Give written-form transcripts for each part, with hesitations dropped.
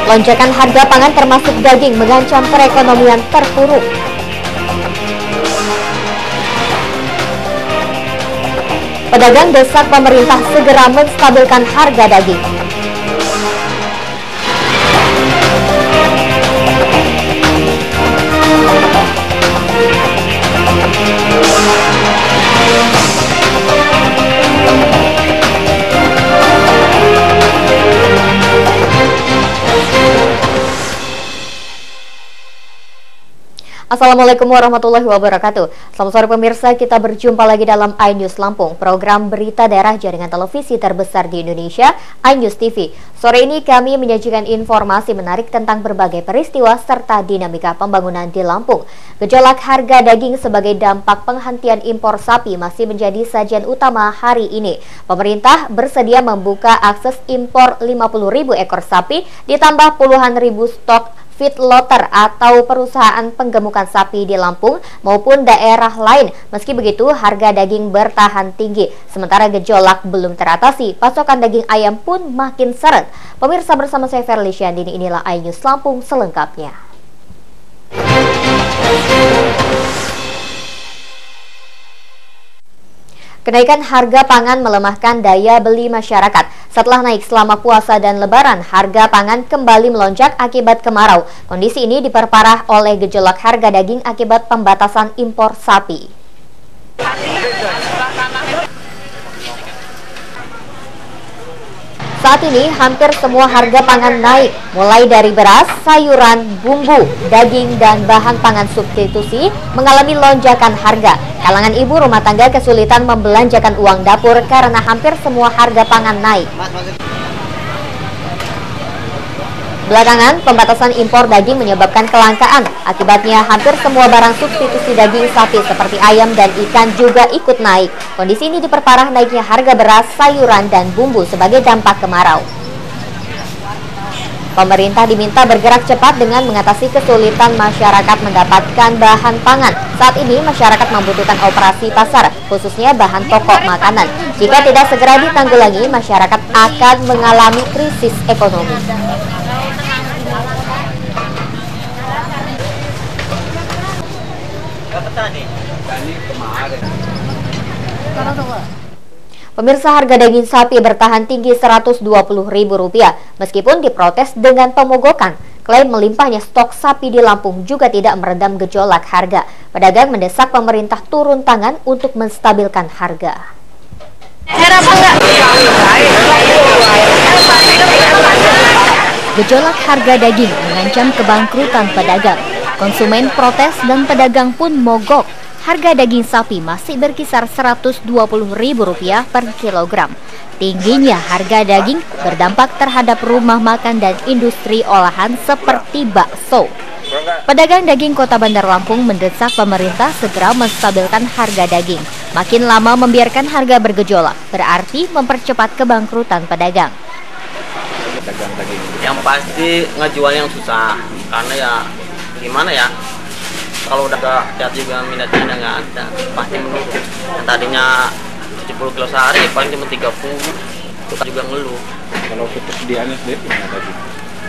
Lonjakan harga pangan termasuk daging mengancam perekonomian terpuruk. Pedagang desak pemerintah segera menstabilkan harga daging. Assalamualaikum warahmatullahi wabarakatuh. Selamat sore pemirsa, kita berjumpa lagi dalam iNews Lampung, program berita daerah jaringan televisi terbesar di Indonesia, iNews TV. Sore ini kami menyajikan informasi menarik tentang berbagai peristiwa serta dinamika pembangunan di Lampung. Gejolak harga daging sebagai dampak penghentian impor sapi masih menjadi sajian utama hari ini. Pemerintah bersedia membuka akses impor 50.000 ekor sapi ditambah puluhan ribu stok feedlotter atau perusahaan penggemukan sapi di Lampung maupun daerah lain. Meski begitu, harga daging bertahan tinggi. Sementara gejolak belum teratasi, pasokan daging ayam pun makin seret. Pemirsa, bersama saya Ferly Syandini, inilah iNews Lampung selengkapnya. Kenaikan harga pangan melemahkan daya beli masyarakat. Setelah naik selama puasa dan lebaran, harga pangan kembali melonjak akibat kemarau. Kondisi ini diperparah oleh gejolak harga daging akibat pembatasan impor sapi. Saat ini hampir semua harga pangan naik, mulai dari beras, sayuran, bumbu, daging, dan bahan pangan substitusi mengalami lonjakan harga. Kalangan ibu rumah tangga kesulitan membelanjakan uang dapur karena hampir semua harga pangan naik. Belakangan, pembatasan impor daging menyebabkan kelangkaan. Akibatnya, hampir semua barang substitusi daging sapi seperti ayam dan ikan juga ikut naik. Kondisi ini diperparah naiknya harga beras, sayuran, dan bumbu sebagai dampak kemarau. Pemerintah diminta bergerak cepat dengan mengatasi kesulitan masyarakat mendapatkan bahan pangan. Saat ini, masyarakat membutuhkan operasi pasar, khususnya bahan pokok makanan. Jika tidak segera ditanggulangi, masyarakat akan mengalami krisis ekonomi. Pemirsa, harga daging sapi bertahan tinggi Rp120.000 meskipun diprotes dengan pemogokan. Klaim melimpahnya stok sapi di Lampung juga tidak meredam gejolak harga. Pedagang mendesak pemerintah turun tangan untuk menstabilkan harga. Gejolak harga daging mengancam kebangkrutan pedagang. Konsumen protes dan pedagang pun mogok. Harga daging sapi masih berkisar Rp120.000 per kilogram. Tingginya harga daging berdampak terhadap rumah makan dan industri olahan seperti bakso. Pedagang daging Kota Bandar Lampung mendesak pemerintah segera menstabilkan harga daging. Makin lama membiarkan harga bergejolak berarti mempercepat kebangkrutan pedagang. Yang pasti ngejual yang susah, karena ya gimana ya, kalau udah lihat juga minatnya nggak ada, pasti menurun. Yang tadinya 70 kilo sehari paling cuma 30, kita juga ngeluh. Kalau ketersediaannya sendiri gimana tadi?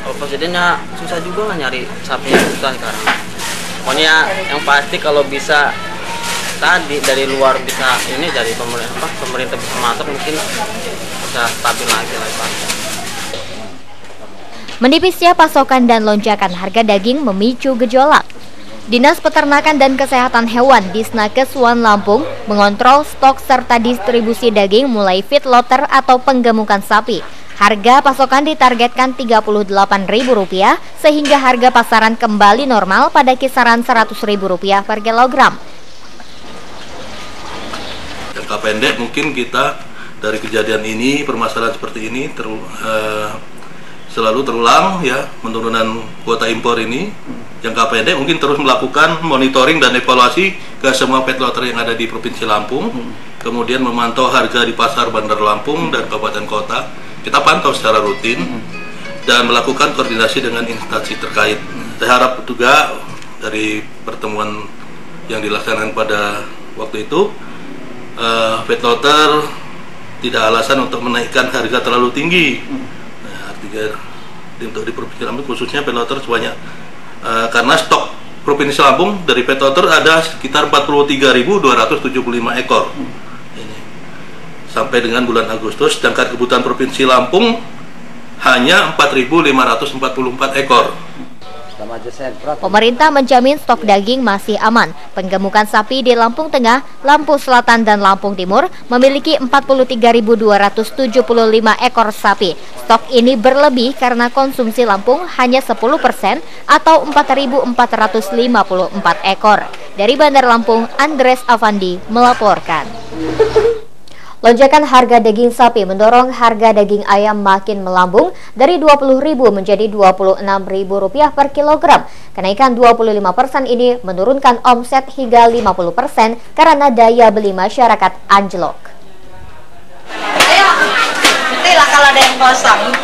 Kalau persediaannya susah juga lah, nyari sapinya susah sekarang. Pokoknya yang pasti kalau bisa tadi dari luar bisa ini, dari pemerintah bisa masuk, mungkin bisa stabil lagi Pak. Menipisnya pasokan dan lonjakan harga daging memicu gejolak. Dinas Peternakan dan Kesehatan Hewan Disnakes Wan Lampung mengontrol stok serta distribusi daging mulai feedlotter atau penggemukan sapi. Harga pasokan ditargetkan Rp38.000 sehingga harga pasaran kembali normal pada kisaran Rp100.000 per kilogram. Jangka pendek mungkin kita dari kejadian ini, permasalahan seperti ini selalu terulang ya, penurunan kuota impor ini. Jangka pendek mungkin terus melakukan monitoring dan evaluasi ke semua feedlotter yang ada di Provinsi Lampung, kemudian memantau harga di pasar Bandar Lampung dan kabupaten kota. Kita pantau secara rutin dan melakukan koordinasi dengan instansi terkait. Saya harap juga dari pertemuan yang dilaksanakan pada waktu itu, feedlotter tidak alasan untuk menaikkan harga terlalu tinggi. Nah, artinya untuk di Provinsi Lampung khususnya pet lobster sebanyak karena stok Provinsi Lampung dari pet lobster ada sekitar 43.275 ekor. Ini. Sampai dengan bulan Agustus, sedangkan kebutuhan Provinsi Lampung hanya 4.544 ekor. Pemerintah menjamin stok daging masih aman. Penggemukan sapi di Lampung Tengah, Lampung Selatan, dan Lampung Timur memiliki 43.275 ekor sapi. Stok ini berlebih karena konsumsi Lampung hanya 10% atau 4.454 ekor. Dari Bandar Lampung, Andres Avandi melaporkan. Lonjakan harga daging sapi mendorong harga daging ayam makin melambung dari Rp20.000 menjadi Rp26.000 per kilogram. Kenaikan 25% ini menurunkan omset hingga 50% karena daya beli masyarakat anjlok. Itulah kalau ada yang kosong.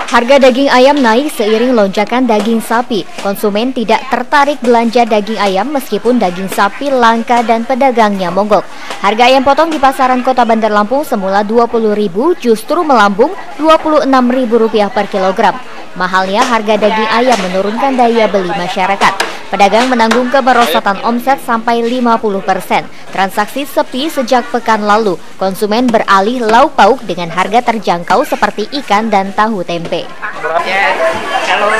Harga daging ayam naik seiring lonjakan daging sapi. Konsumen tidak tertarik belanja daging ayam meskipun daging sapi langka dan pedagangnya monggok. Harga ayam potong di pasaran Kota Bandar Lampung semula Rp20.000 justru melambung Rp26.000 per kilogram. Mahalnya harga daging ayam menurunkan daya beli masyarakat. Pedagang menanggung kemerosotan omset sampai 50%. Transaksi sepi sejak pekan lalu. Konsumen beralih lauk pauk dengan harga terjangkau seperti ikan dan tahu tempe. Ya, kalau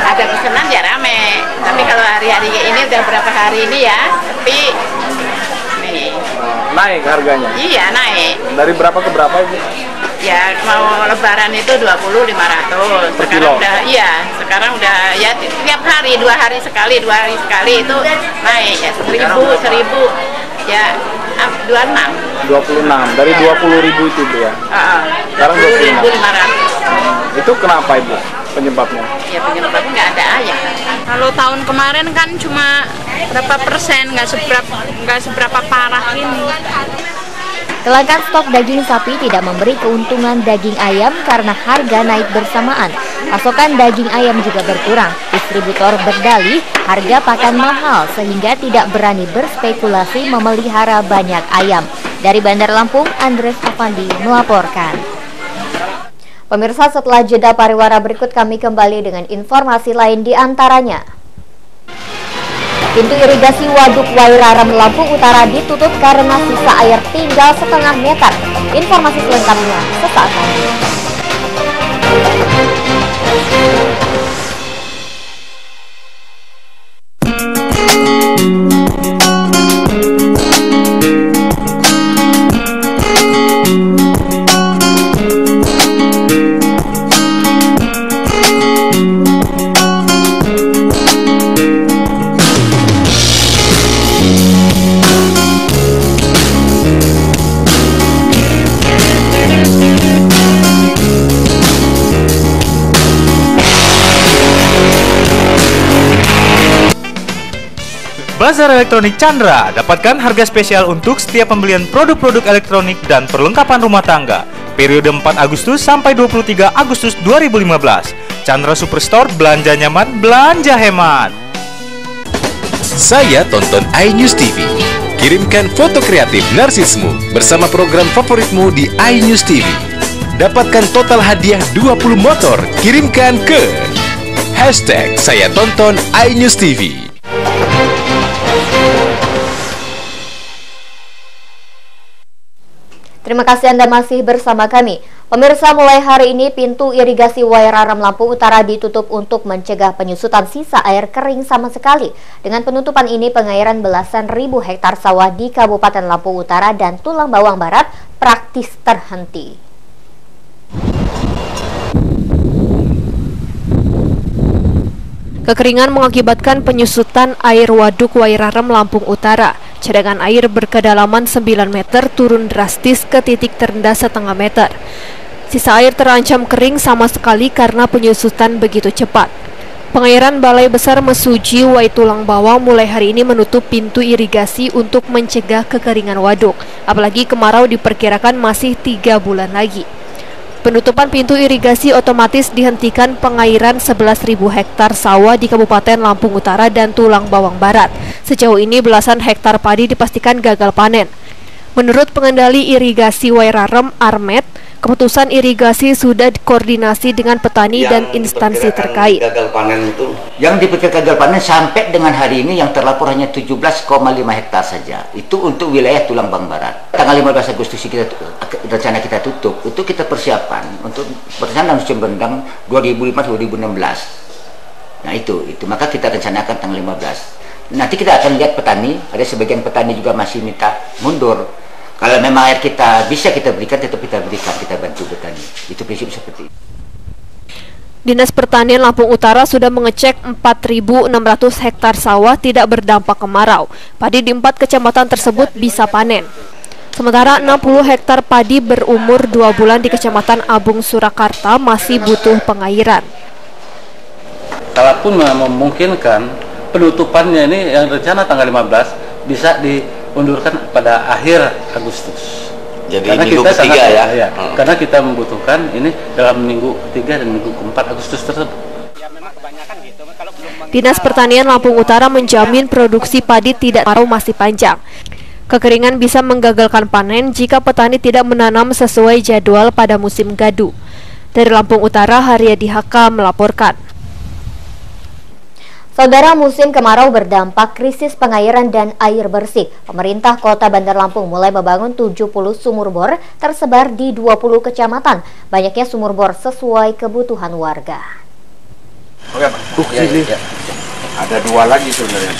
ada pesanan ya rame. Tapi kalau hari-hari ini udah berapa hari ini ya, sepi. Nih. Naik harganya? Iya, naik. Dari berapa ke berapa Ibu? Ya, mau lebaran itu 20.500. Sekarang udah, iya, sekarang udah ya tiap hari, 2 hari sekali itu naik ya 1.000. Ya, 26. 26. Dari 20.000 itu Bu ya? Sekarang 20.500. Itu kenapa Ibu penyebabnya? Ya penyebabnya nggak ada ya. Kalau tahun kemarin kan cuma berapa persen, nggak seberapa parah ini. Kelangkaan stok daging sapi tidak memberi keuntungan daging ayam karena harga naik bersamaan. Pasokan daging ayam juga berkurang. Distributor berdalih harga pakan mahal sehingga tidak berani berspekulasi memelihara banyak ayam. Dari Bandar Lampung, Andres Avandi melaporkan. Pemirsa, setelah jeda pariwara berikut kami kembali dengan informasi lain di antaranya. Pintu irigasi Waduk Wairarem Lampung Utara ditutup karena sisa air tinggal setengah meter. Informasi selengkapnya sesaat lagi. Bazar Elektronik Chandra, dapatkan harga spesial untuk setiap pembelian produk-produk elektronik dan perlengkapan rumah tangga. Periode 4 Agustus sampai 23 Agustus 2015. Chandra Superstore, belanja nyaman, belanja hemat. Saya tonton iNews TV. Kirimkan foto kreatif narsismu bersama program favoritmu di iNews TV. Dapatkan total hadiah 20 motor. Kirimkan ke #SayaTonton iNews TV. Terima kasih Anda masih bersama kami. Pemirsa, mulai hari ini pintu irigasi Wairarem Lampung Utara ditutup untuk mencegah penyusutan sisa air kering sama sekali. Dengan penutupan ini, pengairan belasan ribu hektar sawah di Kabupaten Lampung Utara dan Tulang Bawang Barat praktis terhenti. Kekeringan mengakibatkan penyusutan air Waduk Wairarem Lampung Utara. Cadangan air berkedalaman 9 meter turun drastis ke titik terendah setengah meter. Sisa air terancam kering sama sekali karena penyusutan begitu cepat. Pengairan Balai Besar Mesuji Waitulang Bawang mulai hari ini menutup pintu irigasi untuk mencegah kekeringan waduk. Apalagi kemarau diperkirakan masih 3 bulan lagi. Penutupan pintu irigasi otomatis dihentikan pengairan 11.000 hektar sawah di Kabupaten Lampung Utara dan Tulang Bawang Barat. Sejauh ini belasan hektar padi dipastikan gagal panen. Menurut pengendali irigasi Wairarem, Armet, Keputusan irigasi sudah dikoordinasi dengan petani dan instansi terkait. Gagal panen itu yang diperkirakan gagal panen sampai dengan hari ini yang terlapor hanya 17,5 hektar saja. Itu untuk wilayah Tulang Bang Barat. Tanggal 15 Agustus rencana kita tutup. Itu kita persiapan untuk pelaksanaan musim rendang 2005-2016. Nah itu maka kita rencanakan tanggal 15. Nanti kita akan lihat petani. Ada sebagian petani juga masih minta mundur. Kalau memang air kita bisa kita berikan, tetap kita berikan, kita bantu petani. Itu prinsip seperti itu. Dinas Pertanian Lampung Utara sudah mengecek 4.600 hektar sawah tidak berdampak kemarau. Padi di 4 kecamatan tersebut bisa panen. Sementara 60 hektar padi berumur 2 bulan di Kecamatan Abung Surakarta masih butuh pengairan. Kalaupun memungkinkan, penutupannya ini yang rencana tanggal 15 bisa diundurkan pada akhir Agustus. Jadi karena minggu kita ketiga ya. Karena kita membutuhkan ini dalam minggu ketiga dan minggu keempat Agustus tersebut. Dinas Pertanian Lampung Utara menjamin produksi padi tidak kemarau masih panjang. Kekeringan bisa menggagalkan panen jika petani tidak menanam sesuai jadwal pada musim gadu. Dari Lampung Utara, Haryadi Haka melaporkan. Saudara, musim kemarau berdampak krisis pengairan dan air bersih. Pemerintah Kota Bandar Lampung mulai membangun 70 sumur bor tersebar di 20 kecamatan. Banyaknya sumur bor sesuai kebutuhan warga. Ada 2 lagi sebenarnya.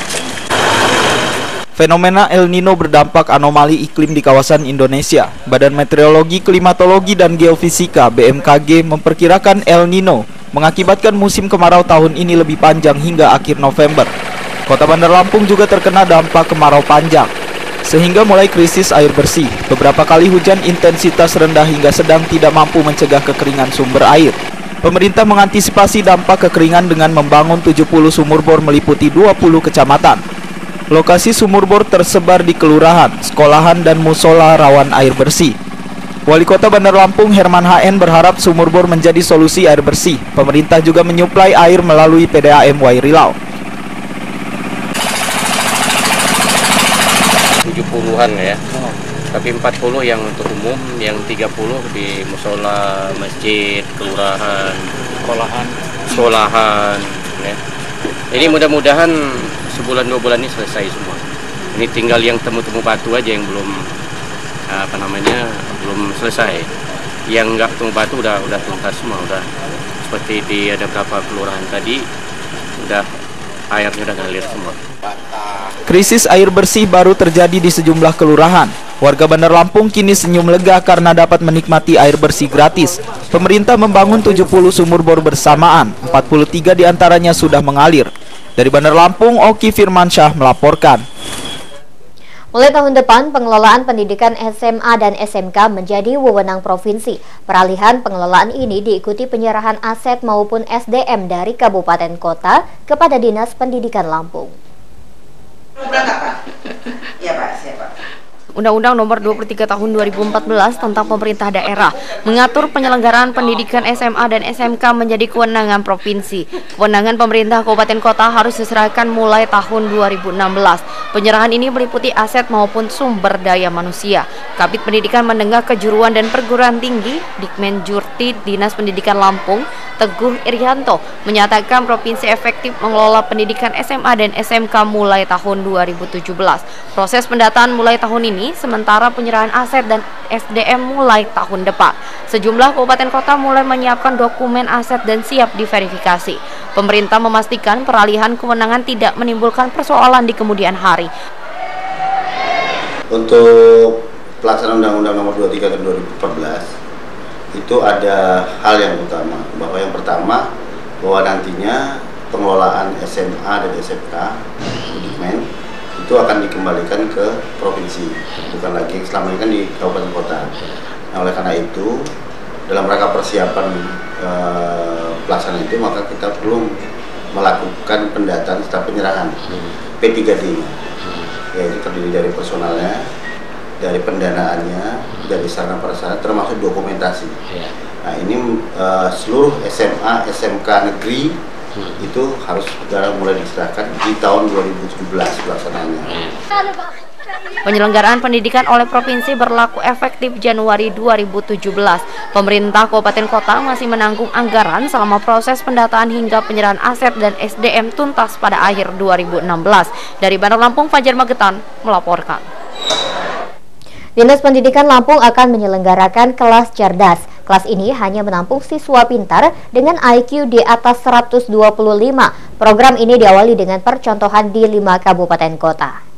Fenomena El Nino berdampak anomali iklim di kawasan Indonesia. Badan Meteorologi, Klimatologi, dan Geofisika (BMKG) memperkirakan El Nino mengakibatkan musim kemarau tahun ini lebih panjang hingga akhir November. Kota Bandar Lampung juga terkena dampak kemarau panjang, sehingga mulai krisis air bersih. Beberapa kali hujan intensitas rendah hingga sedang tidak mampu mencegah kekeringan sumber air. Pemerintah mengantisipasi dampak kekeringan dengan membangun 70 sumur bor meliputi 20 kecamatan. Lokasi sumur bor tersebar di kelurahan, sekolahan, dan musola rawan air bersih. Wali Kota Bandar Lampung Herman HN berharap sumur bor menjadi solusi air bersih. Pemerintah juga menyuplai air melalui PDAM Wairilau. 70-an ya, tapi 40 yang untuk umum, yang 30 di musola, masjid, kelurahan, sekolahan ya. Ini mudah-mudahan sebulan 2 bulan ini selesai semua. Ini tinggal yang temu-temu batu aja yang belum belum selesai. Yang nggak temu batu udah tuntas semua, udah seperti di ada beberapa kelurahan tadi udah airnya udah ngalir semua. Krisis air bersih baru terjadi di sejumlah kelurahan. Warga Bandar Lampung kini senyum lega karena dapat menikmati air bersih gratis. Pemerintah membangun 70 sumur bor bersamaan, 43 diantaranya sudah mengalir. Dari Bandar Lampung, Oki Firmansyah melaporkan. Mulai tahun depan, pengelolaan pendidikan SMA dan SMK menjadi wewenang provinsi. Peralihan pengelolaan ini diikuti penyerahan aset maupun SDM dari kabupaten kota kepada Dinas Pendidikan Lampung. Iya Pak, siapa? Undang-Undang Nomor 23 Tahun 2014 tentang Pemerintah Daerah mengatur penyelenggaraan pendidikan SMA dan SMK menjadi kewenangan provinsi. Kewenangan pemerintah kabupaten kota harus diserahkan mulai tahun 2016. Penyerahan ini meliputi aset maupun sumber daya manusia. Kabid Pendidikan Menengah Kejuruan dan Perguruan Tinggi Dikmenjurti Dinas Pendidikan Lampung Teguh Irianto menyatakan provinsi efektif mengelola pendidikan SMA dan SMK mulai tahun 2017. Proses pendataan mulai tahun ini, sementara penyerahan aset dan SDM mulai tahun depan. Sejumlah kabupaten kota mulai menyiapkan dokumen aset dan siap diverifikasi. Pemerintah memastikan peralihan kewenangan tidak menimbulkan persoalan di kemudian hari. Untuk pelaksanaan Undang-Undang Nomor 23 Tahun 2014 itu ada hal yang utama, bahwa yang pertama bahwa nantinya pengelolaan SMA dan SMK Dikmen itu akan dikembalikan ke provinsi, bukan lagi selama ini kan di kabupaten kota. Nah, oleh karena itu dalam rangka persiapan pelaksanaan itu maka kita perlu melakukan pendataan serta penyerahan P3D, yaitu terdiri dari personalnya, dari pendanaannya, dari sarana prasarana, termasuk dokumentasi. Nah ini seluruh SMA, SMK negeri itu harus mulai diserahkan di tahun 2017 pelaksanaannya. Penyelenggaraan pendidikan oleh provinsi berlaku efektif Januari 2017. Pemerintah kabupaten kota masih menanggung anggaran selama proses pendataan hingga penyerahan aset dan SDM tuntas pada akhir 2016. Dari Bandar Lampung, Fajar Magetan melaporkan. Dinas Pendidikan Lampung akan menyelenggarakan kelas cerdas. Kelas ini hanya menampung siswa pintar dengan IQ di atas 125. Program ini diawali dengan percontohan di 5 kabupaten kota.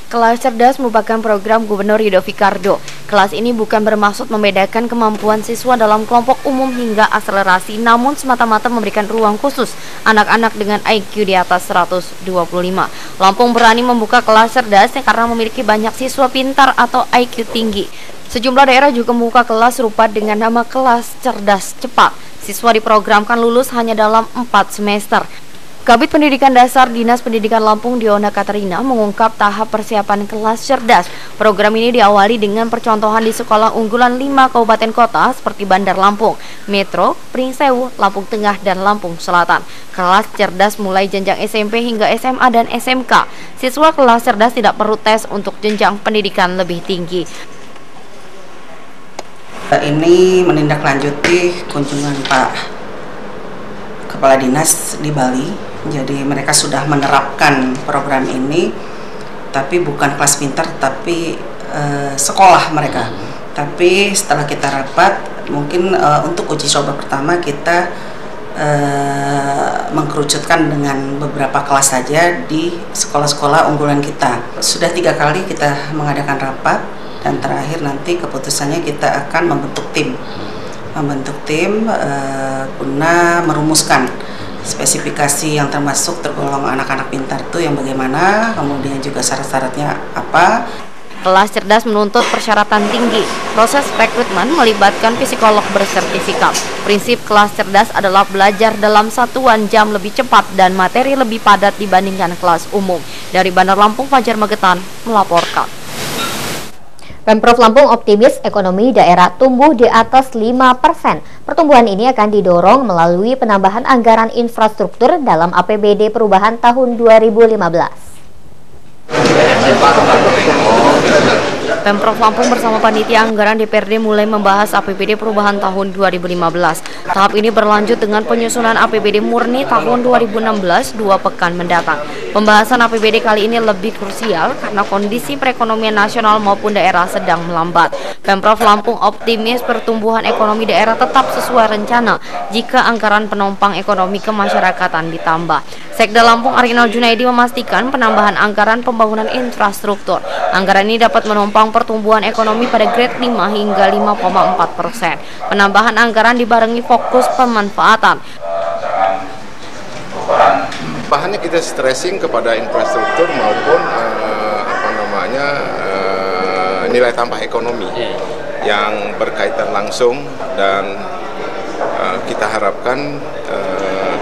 Kelas cerdas merupakan program Gubernur Yudovikardo. Kelas ini bukan bermaksud membedakan kemampuan siswa dalam kelompok umum hingga akselerasi, namun semata-mata memberikan ruang khusus anak-anak dengan IQ di atas 125. Lampung berani membuka kelas cerdas karena memiliki banyak siswa pintar atau IQ tinggi. Sejumlah daerah juga membuka kelas serupa dengan nama kelas cerdas cepat. Siswa diprogramkan lulus hanya dalam 4 semester. Kabid Pendidikan Dasar Dinas Pendidikan Lampung Diona Katerina mengungkap tahap persiapan kelas cerdas. Program ini diawali dengan percontohan di sekolah unggulan 5 kabupaten kota seperti Bandar Lampung, Metro, Pringsewu, Lampung Tengah, dan Lampung Selatan. Kelas cerdas mulai jenjang SMP hingga SMA dan SMK. Siswa kelas cerdas tidak perlu tes untuk jenjang pendidikan lebih tinggi. Ini menindaklanjuti kunjungan Pak Kepala Dinas di Bali. Jadi mereka sudah menerapkan program ini, tapi bukan kelas pintar, tapi sekolah mereka. Tapi setelah kita rapat, mungkin untuk uji coba pertama kita mengkerucutkan dengan beberapa kelas saja di sekolah-sekolah unggulan kita. Sudah 3 kali kita mengadakan rapat, dan terakhir nanti keputusannya kita akan membentuk tim guna merumuskan spesifikasi yang termasuk tergolong anak-anak pintar itu yang bagaimana, kemudian juga syarat-syaratnya apa. Kelas cerdas menuntut persyaratan tinggi. Proses rekrutmen melibatkan psikolog bersertifikat. Prinsip kelas cerdas adalah belajar dalam satuan jam lebih cepat dan materi lebih padat dibandingkan kelas umum. Dari Bandar Lampung, Fajar Magetan melaporkan. Pemprov Lampung optimis ekonomi daerah tumbuh di atas 5%. Pertumbuhan ini akan didorong melalui penambahan anggaran infrastruktur dalam APBD perubahan tahun 2015. Pemprov Lampung bersama Panitia Anggaran DPRD mulai membahas APBD perubahan tahun 2015. Tahap ini berlanjut dengan penyusunan APBD murni tahun 2016 2 pekan mendatang. Pembahasan APBD kali ini lebih krusial karena kondisi perekonomian nasional maupun daerah sedang melambat. Pemprov Lampung optimis pertumbuhan ekonomi daerah tetap sesuai rencana jika anggaran penopang ekonomi kemasyarakatan ditambah. Sekda Lampung Arinal Junaidi memastikan penambahan anggaran pembangunan infrastruktur. Anggaran ini dapat menopang pertumbuhan ekonomi pada grade 5 hingga 5,4%. Penambahan anggaran dibarengi fokus pemanfaatan. Bahannya kita stressing kepada infrastruktur maupun nilai tambah ekonomi yang berkaitan langsung, dan kita harapkan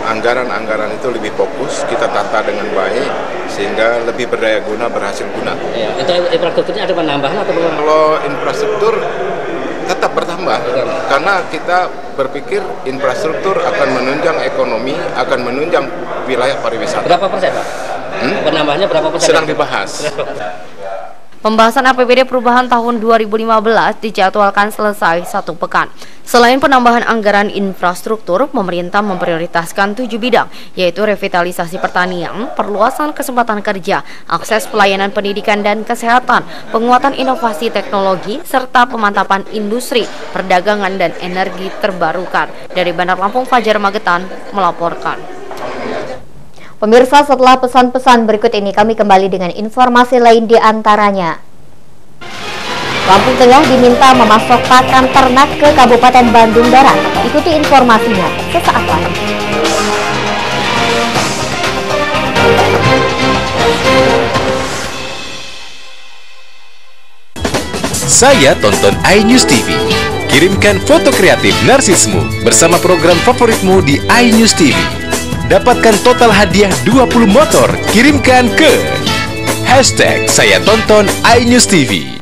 anggaran-anggaran itu lebih fokus, kita tata dengan baik sehingga lebih berdaya guna, berhasil guna. Itu infrastrukturnya ada penambahan atau belum? Kalau infrastruktur tetap bertambah, karena kita berpikir infrastruktur akan menunjang ekonomi, akan menunjang wilayah pariwisata. Berapa persen, Pak? Penambahannya berapa persen? Sedang dibahas. Pembahasan APBD perubahan tahun 2015 dijadwalkan selesai 1 pekan. Selain penambahan anggaran infrastruktur, pemerintah memprioritaskan 7 bidang, yaitu revitalisasi pertanian, perluasan kesempatan kerja, akses pelayanan pendidikan dan kesehatan, penguatan inovasi teknologi, serta pemantapan industri, perdagangan, dan energi terbarukan. Dari Bandar Lampung, Fajar Magetan melaporkan. Pemirsa, setelah pesan-pesan berikut ini kami kembali dengan informasi lain, di antaranya Lampung Tengah diminta memasok pakan ternak ke Kabupaten Bandung Barat. Ikuti informasinya sesaat lagi. Saya tonton iNews TV. Kirimkan foto kreatif narsismu bersama program favoritmu di iNews TV. Dapatkan total hadiah 20 motor. Kirimkan ke #SayaTonton iNews TV.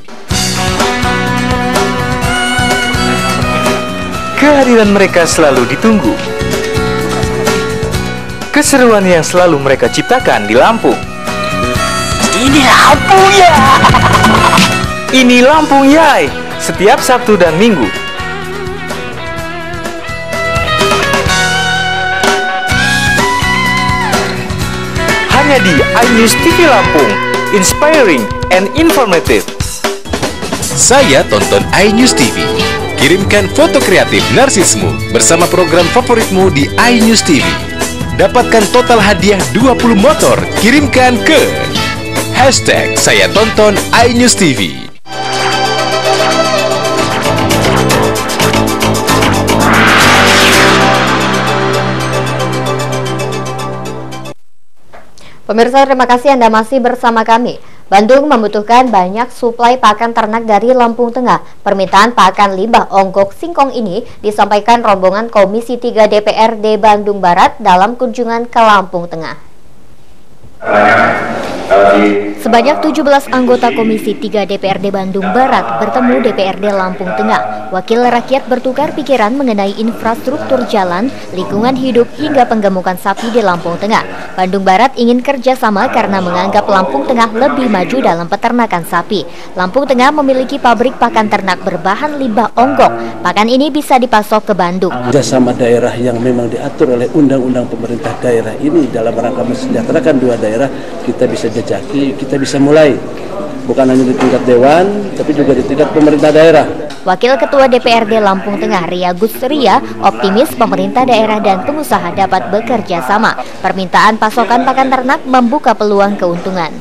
Kehadiran mereka selalu ditunggu. keseruan yang selalu mereka ciptakan di Lampung. Ini Lampung ya! Ini Lampung Yai, setiap Sabtu dan Minggu. Hanya di iNews TV Lampung, inspiring and informative. Saya tonton iNews TV. Kirimkan foto kreatif narsismu bersama program favoritmu di iNews TV. Dapatkan total hadiah 20 motor. Kirimkan ke #SayaTonton iNews TV. Pemirsa, terima kasih Anda masih bersama kami. Bandung membutuhkan banyak suplai pakan ternak dari Lampung Tengah. Permintaan pakan limbah onggok singkong ini disampaikan rombongan Komisi 3 DPRD Bandung Barat dalam kunjungan ke Lampung Tengah. Sebanyak 17 anggota Komisi 3 DPRD Bandung Barat bertemu DPRD Lampung Tengah. Wakil rakyat bertukar pikiran mengenai infrastruktur jalan, lingkungan hidup, hingga penggemukan sapi di Lampung Tengah. Bandung Barat ingin kerjasama karena menganggap Lampung Tengah lebih maju dalam peternakan sapi. Lampung Tengah memiliki pabrik pakan ternak berbahan limbah onggok. Pakan ini bisa dipasok ke Bandung. Kerjasama daerah yang memang diatur oleh undang-undang pemerintah daerah ini dalam rangka mensejahterakan dua daerah, kita bisa jajaki, kita bisa mulai. Bukan hanya di tingkat dewan, tapi juga di tingkat pemerintah daerah. Wakil Ketua DPRD Lampung Tengah Ria Gusria optimis pemerintah daerah dan pengusaha dapat bekerja sama. Permintaan pasokan pakan ternak membuka peluang keuntungan.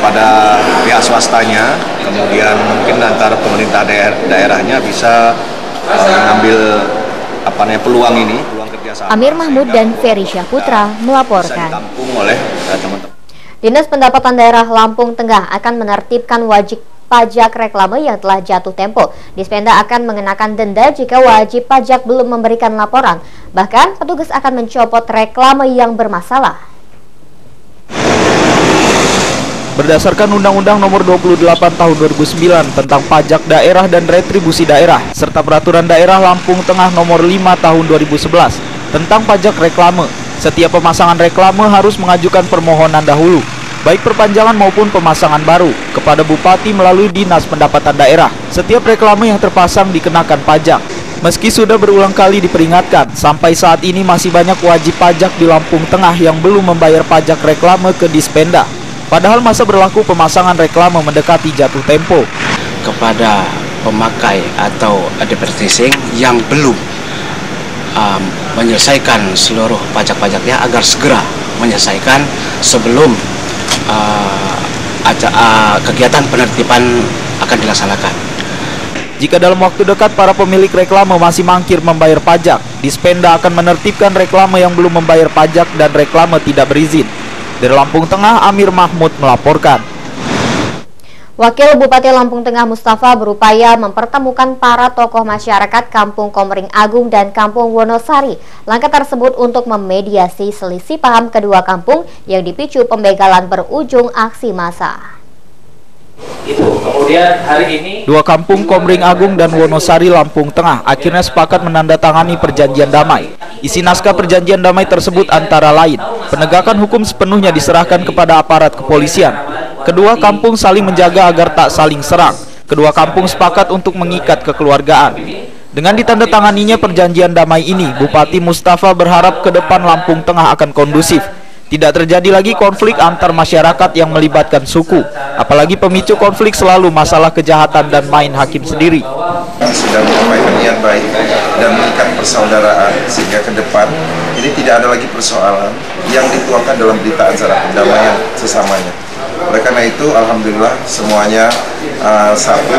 Pada pihak swastanya, kemudian mungkin antara pemerintah daerahnya bisa mengambil peluang ini, peluang kerjasama. Amir Mahmud dan Ferry Syahputra melaporkan. Oleh teman-teman. Dinas Pendapatan Daerah Lampung Tengah akan menertibkan wajib pajak reklame yang telah jatuh tempo. Dispenda akan mengenakan denda jika wajib pajak belum memberikan laporan. Bahkan, petugas akan mencopot reklame yang bermasalah. Berdasarkan Undang-Undang Nomor 28 Tahun 2009 tentang Pajak Daerah dan Retribusi Daerah, serta Peraturan Daerah Lampung Tengah Nomor 5 Tahun 2011 tentang pajak reklame, setiap pemasangan reklame harus mengajukan permohonan dahulu, baik perpanjangan maupun pemasangan baru, kepada Bupati melalui Dinas Pendapatan Daerah. Setiap reklame yang terpasang dikenakan pajak. Meski sudah berulang kali diperingatkan, sampai saat ini masih banyak wajib pajak di Lampung Tengah yang belum membayar pajak reklame ke Dispenda. Padahal masa berlaku pemasangan reklame mendekati jatuh tempo. Kepada pemakai atau advertising yang belum menyelesaikan seluruh pajak-pajaknya agar segera menyelesaikan sebelum kegiatan penertiban akan dilaksanakan. Jika dalam waktu dekat para pemilik reklame masih mangkir membayar pajak, Dispenda akan menertibkan reklame yang belum membayar pajak dan reklame tidak berizin. Dari Lampung Tengah, Amir Mahmud melaporkan. Wakil Bupati Lampung Tengah Mustafa berupaya mempertemukan para tokoh masyarakat Kampung Komering Agung dan Kampung Wonosari. Langkah tersebut untuk memediasi selisih paham kedua kampung yang dipicu pembegalan berujung aksi massa. Kemudian hari ini dua kampung Komering Agung dan Wonosari Lampung Tengah akhirnya sepakat menandatangani perjanjian damai. Isi naskah perjanjian damai tersebut antara lain, penegakan hukum sepenuhnya diserahkan kepada aparat kepolisian. Kedua kampung saling menjaga agar tak saling serang. Kedua kampung sepakat untuk mengikat kekeluargaan. Dengan ditandatanganinya perjanjian damai ini, Bupati Mustafa berharap ke depan Lampung Tengah akan kondusif. Tidak terjadi lagi konflik antar masyarakat yang melibatkan suku. Apalagi pemicu konflik selalu masalah kejahatan dan main hakim sendiri. Sudah menyampaikan niat baik dan mengikat persaudaraan sehingga ke depan ini tidak ada lagi persoalan yang dituangkan dalam berita acara perdamaian sesamanya. Oleh karena itu, alhamdulillah semuanya satu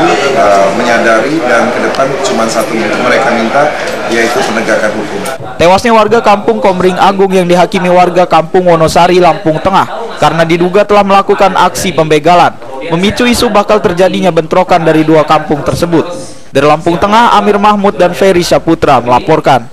menyadari dan ke depan cuma satu mereka minta, yaitu penegakan hukum. Tewasnya warga Kampung Komering Agung yang dihakimi warga Kampung Wonosari Lampung Tengah karena diduga telah melakukan aksi pembegalan, memicu isu bakal terjadinya bentrokan dari dua kampung tersebut. Dari Lampung Tengah, Amir Mahmud dan Ferry Syahputra melaporkan.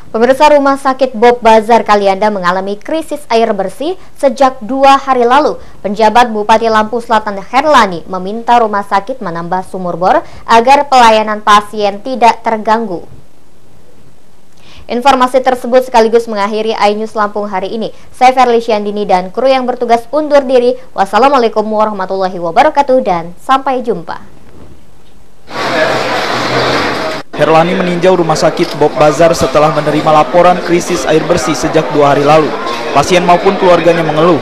Pemirsa, Rumah Sakit Bob Bazar Kalianda mengalami krisis air bersih sejak 2 hari lalu. Penjabat Bupati Lampung Selatan Herlani meminta rumah sakit menambah sumur bor agar pelayanan pasien tidak terganggu. Informasi tersebut sekaligus mengakhiri iNews Lampung hari ini. Saya Verly Syandini dan kru yang bertugas undur diri. Wassalamualaikum warahmatullahi wabarakatuh dan sampai jumpa. Herlani meninjau rumah sakit Bob Bazar setelah menerima laporan krisis air bersih sejak 2 hari lalu. Pasien maupun keluarganya mengeluh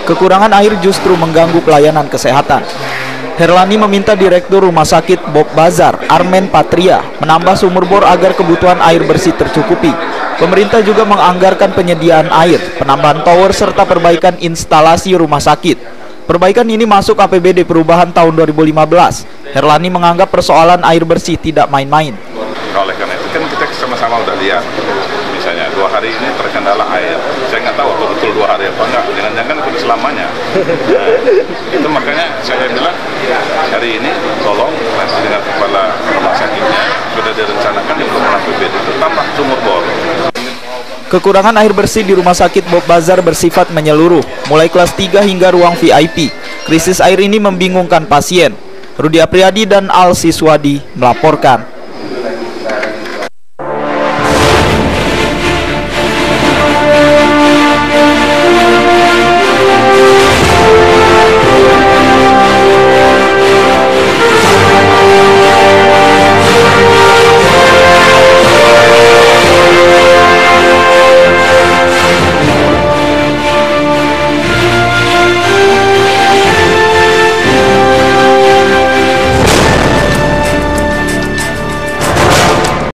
kekurangan air justru mengganggu pelayanan kesehatan. Herlani meminta Direktur Rumah Sakit Bob Bazar, Armen Patria, menambah sumur bor agar kebutuhan air bersih tercukupi. Pemerintah juga menganggarkan penyediaan air, penambahan tower, serta perbaikan instalasi rumah sakit. Perbaikan ini masuk APBD perubahan tahun 2015. Herlani menganggap persoalan air bersih tidak main-main. Oleh karena itu kan kita sama-sama udah lihat, misalnya 2 hari ini terkendala air. Saya nggak tahu betul 2 hari apa enggak, jangan-jangan itu selamanya. Nah, itu makanya saya bilang hari ini tolong nanti dengan kepala rumah sakitnya sudah direncanakan di program APBD itu tambah sumur bor. Kekurangan air bersih di Rumah Sakit Bob Bazar bersifat menyeluruh, mulai kelas 3 hingga ruang VIP. Krisis air ini membingungkan pasien. Rudi Apriyadi dan Al Siswadi melaporkan.